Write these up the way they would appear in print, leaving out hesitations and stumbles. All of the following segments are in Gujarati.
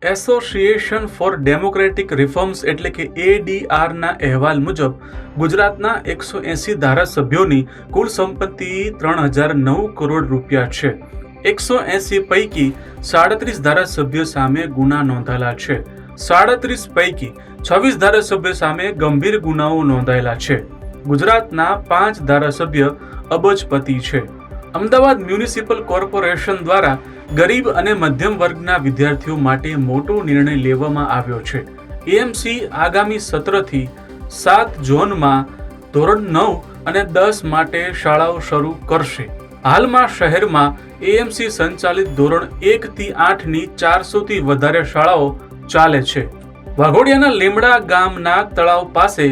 એસોસિએશન ફોર ડેમોક્રેટિક રિફોર્મ્સ એટલે કે ADRના અહેવાલ મુજબ ગુજરાતના 180 ધારાસભ્યોની કુલ સંપત્તિ 3009 કરોડ રૂપિયા છે. 180 પૈકી 37 ધારાસભ્યો સામે ગુના નોંધાયેલા છે. 37 પૈકી 26 ધારાસભ્યો સામે ગંભીર ગુનાઓ નોંધાયેલા છે. ગુજરાતના 5 ધારાસભ્ય અબજપતિ છે. અમદાવાદ મ્યુનિસિપલ કોર્પોરેશન દ્વારા ગરીબ અને મધ્યમ વર્ગના વિદ્યાર્થીઓ માટે મોટો નિર્ણય લેવામાં આવ્યો છે. એએમસી આગામી સત્રથી 7 ઝોનમાં ધોરણ 9 અને 10 માટે શાળાઓ શરૂ કરશે. હાલમાં શહેરમાં એએમસી સંચાલિત ધોરણ 1 થી 8 ની 400 થી વધારે શાળાઓ ચાલે છે. વાઘોડિયાના લીમડા ગામના તળાવ પાસે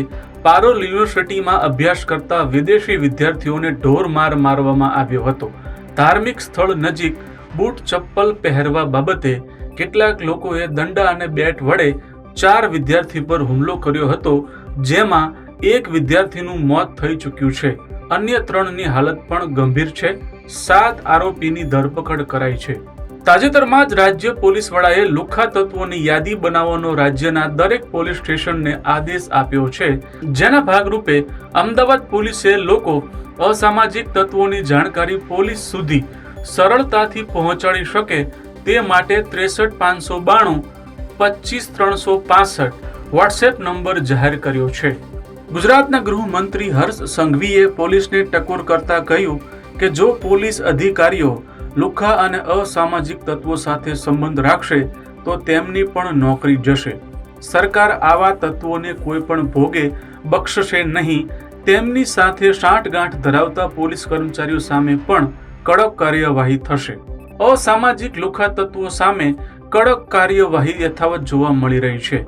પારોલ યુનિવર્સિટીમાં અભ્યાસ કરતા વિદેશી વિદ્યાર્થીઓને ઢોરમાર મારવામાં આવ્યો હતો. ધાર્મિક સ્થળ નજીક બૂટ ચપ્પલ પહેરવા બાબતે કેટલાક લોકોએ દંડા અને બેટ વડે 4 વિદ્યાર્થી પર હુમલો કર્યો હતો, જેમાં એક વિદ્યાર્થીનું મોત થઈ ચૂક્યું છે. અન્ય 3ની હાલત પણ ગંભીર છે. 7 આરોપીની ધરપકડ કરાઈ છે. તાજેતરમાં જ રાજ્ય પોલીસ વડાએ લુખ્ખા તત્વોની યાદી બનાવવાનો રાજ્યના દરેક પોલીસ સ્ટેશનને આદેશ આપ્યો છે, જેના ભાગરૂપે અમદાવાદ પોલીસે લોકો અસામાજિક તત્વોની જાણકારી પોલીસ સુધી સરળતાથી પહોંચાડી શકે તે માટે 63592 25365 વોટ્સએપ નંબર જાહેર કર્યો છે. ગુજરાતના ગૃહમંત્રી હર્ષ સંઘવીએ પોલીસને ટકોર કરતા કહ્યું કે જો પોલીસ અધિકારીઓ લુખ્ખા અને અસામાજિક તત્વો સાથે સંબંધ રાખશે તો તેમની પણ નોકરી જશે. સરકાર આવા તત્વોને કોઈ પણ ભોગે બક્ષશે નહીં. તેમની સાથે સાંઠગાંઠ ધરાવતા પોલીસ કર્મચારીઓ સામે પણ કડક કાર્યવાહી થશે. અસામાજિક લુખ્ખા તત્વો સામે કડક કાર્યવાહી યથાવત જોવા મળી રહી છે.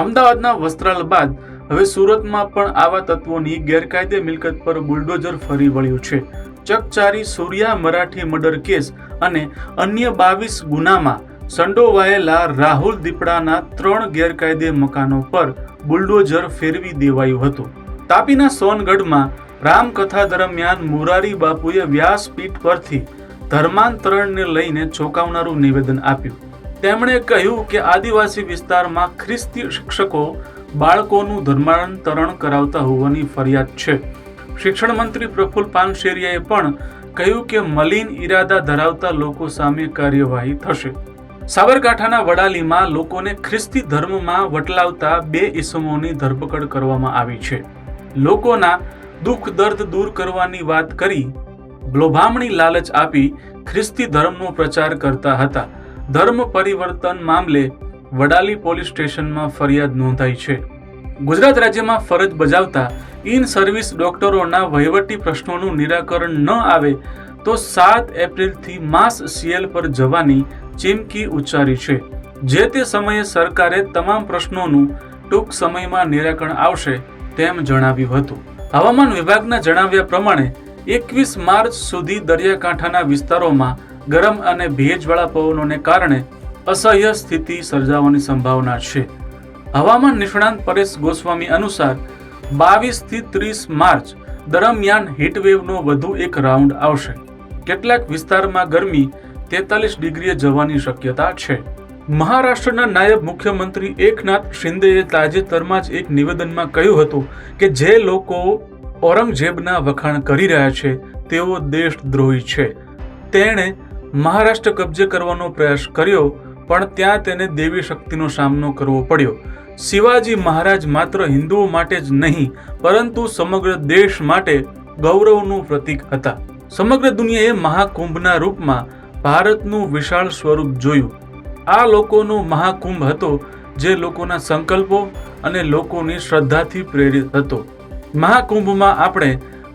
અમદાવાદના વસ્ત્રાલ બાદ હવે સુરતમાં પણ આવા તત્વોની ગેરકાયદે મિલકત પર બુલડોઝર ફરી વળ્યું છે. ચકચારી સૂર્યા મરાઠી મર્ડર કેસ અને અન્ય 22 ગુનામાં સંડોવાયેલા રાહુલ દીપડાના 3 ગેરકાયદે મકાનો પર બુલડોઝર ફેરવી દેવાયું હતું. તાપીના સોનગઢમાં રામકથા દરમિયાન મોરારી બાપુએ વ્યાસપીઠ પરથી ધર્માંતરણને લઈને ચોંકાવનારું નિવેદન આપ્યું. તેમણે કહ્યું કે આદિવાસી વિસ્તારમાં ખ્રિસ્તી શિક્ષકો બાળકોનું ધર્માંતરણ કરાવતા હોવાની ફરિયાદ છે. શિક્ષણ મંત્રી પ્રફુલ્લ પાનસેરિયાએ પણ કહ્યું કે મલિન ઈરાદા ધરાવતા લોકો સામે કાર્યવાહી થશે. સાબરકાંઠાના વડાલીમાં લોકોને ખ્રિસ્તી ધર્મમાં વટલાવતા 2 ઈસમોની ધરપકડ કરવામાં આવી છે. લોકોના દુઃખ દર્દ દૂર કરવાની વાત કરી લોભામણી લાલચ આપી ખ્રિસ્તી ધર્મનો પ્રચાર કરતા હતા. ધર્મ પરિવર્તન મામલે વડાલી પોલીસ સ્ટેશનમાં ફરિયાદ નોંધાઈ છે. ગુજરાત રાજ્યમાં ફરજ બજાવતા ઇન સર્વિસ ડોક્ટરોના વહીવટી પ્રશ્નોનું નિરાકરણ ન આવે તો 7 એપ્રિલથી માસ CL પર જવાની ચીમકી ઉચ્ચારી છે. જે તે સમયે સરકારે તમામ પ્રશ્નોનું ટૂંક સમયમાં નિરાકરણ આવશે તેમ જણાવ્યું હતું. હવામાન વિભાગના જણાવ્યા પ્રમાણે 21 માર્ચ સુધી દરિયાકાંઠાના વિસ્તારોમાં ગરમ અને ભેજવાળા પવનોને કારણે અસહ્ય સ્થિતિ સર્જાવાની સંભાવના છે. હવામાન નિષ્ણાંત પરેશ ગોસ્વામી અનુસાર 22 થી 30 માર્ચ દરમિયાન હીટવેવનો વધુ એક રાઉન્ડ આવશે. કેટલાક વિસ્તારમાં ગરમી 43 ડિગ્રીએ જવાની શક્યતા છે. મહારાષ્ટ્રના નાયબ મુખ્યમંત્રી એકનાથ શિંદેએ તાજેતરમાં જ એક નિવેદનમાં કહ્યું હતું કે જે લોકો ઔરંગઝેબના વખાણ કરી રહ્યા છે તેઓ દેશદ્રોહી છે. તેણે મહારાષ્ટ્ર કબજે કરવાનો પ્રયાસ કર્યો પણ ત્યાં તેને દેવી શક્તિનો સામનો કરવો પડ્યો. શિવાજી મહારાજ માત્ર હિન્દુઓ માટે જ નહીં પરંતુ સમગ્ર દેશ માટે ગૌરવનું પ્રતીક હતા. સમગ્ર દુનિયાએ મહાકુંભના રૂપમાં ભારતનું વિશાળ સ્વરૂપ જોયું. આ લોકોનો મહાકુંભ હતો જે લોકોના સંકલ્પો અને લોકોની શ્રદ્ધાથી પ્રેરિત હતો. મહાકુંભમાં આપણે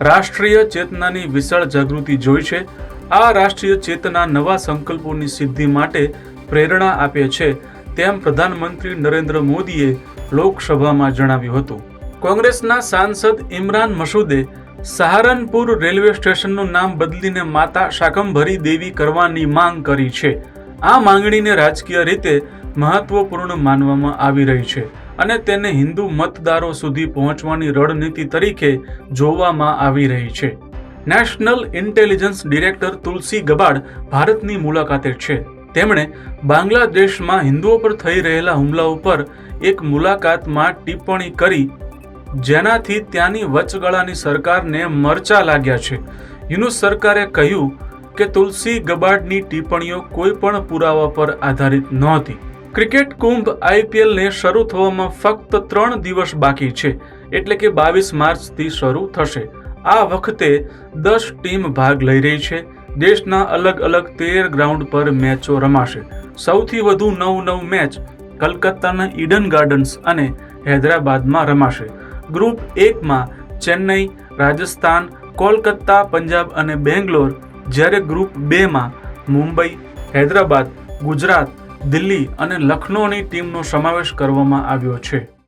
રાષ્ટ્રીય ચેતનાની વિશાળ જાગૃતિ જોઈ છે. આ રાષ્ટ્રીય ચેતના નવા સંકલ્પોની સિદ્ધિ માટે પ્રેરણા આપે છે તેમ પ્રધાનમંત્રી નરેન્દ્ર મોદીએ લોકસભામાં જણાવ્યું હતું. કોંગ્રેસના સાંસદ ઇમરાન મસૂદે સહારનપુર રેલવે સ્ટેશનનું નામ બદલીને માતા શાકંભરી દેવી કરવાની માંગ કરી છે. આ માંગણીને રાજકીય રીતે મહત્વપૂર્ણ માનવામાં આવી રહી છે અને તેને હિન્દુ મતદારો સુધી પહોંચવાની રણનીતિ તરીકે જોવામાં આવી રહી છે. નેશનલ ઇન્ટેલિજન્સ ડિરેક્ટર તુલસી ગબાડ ભારતની મુલાકાતે છે. તેમણે બાંગ્લાદેશમાં હિન્દુઓ પર થઈ રહેલા હુમલાઓ પર એક મુલાકાતમાં ટિપ્પણી કરી, જેનાથી ત્યાંની વચગાળાની સરકારને મરચા લાગ્યા છે. યુનુસ સરકારે કહ્યું કે તુલસી ગબાર્ડની ટિપ્પણીઓ કોઈ પણ પુરાવા પર આધારિત નહોતી. ક્રિકેટ કુંભ IPLને શરૂ થવામાં ફક્ત 3 દિવસ બાકી છે, એટલે કે 22 માર્ચથી શરૂ થશે. આ વખતે 10 ટીમ ભાગ લઈ રહી છે. દેશના અલગ અલગ 13 ગ્રાઉન્ડ પર મેચો રમાશે. સૌથી વધુ 9 મેચ કલકત્તાના ઈડન ગાર્ડન્સ અને હૈદરાબાદમાં રમાશે. ગ્રુપ 1માં ચેન્નઈ, રાજસ્થાન, કોલકાતા, પંજાબ અને બેંગ્લોર, જ્યારે ગ્રુપ 2માં મુંબઈ, હૈદરાબાદ, ગુજરાત, દિલ્હી અને લખનૌની ટીમનો સમાવેશ કરવામાં આવ્યો છે.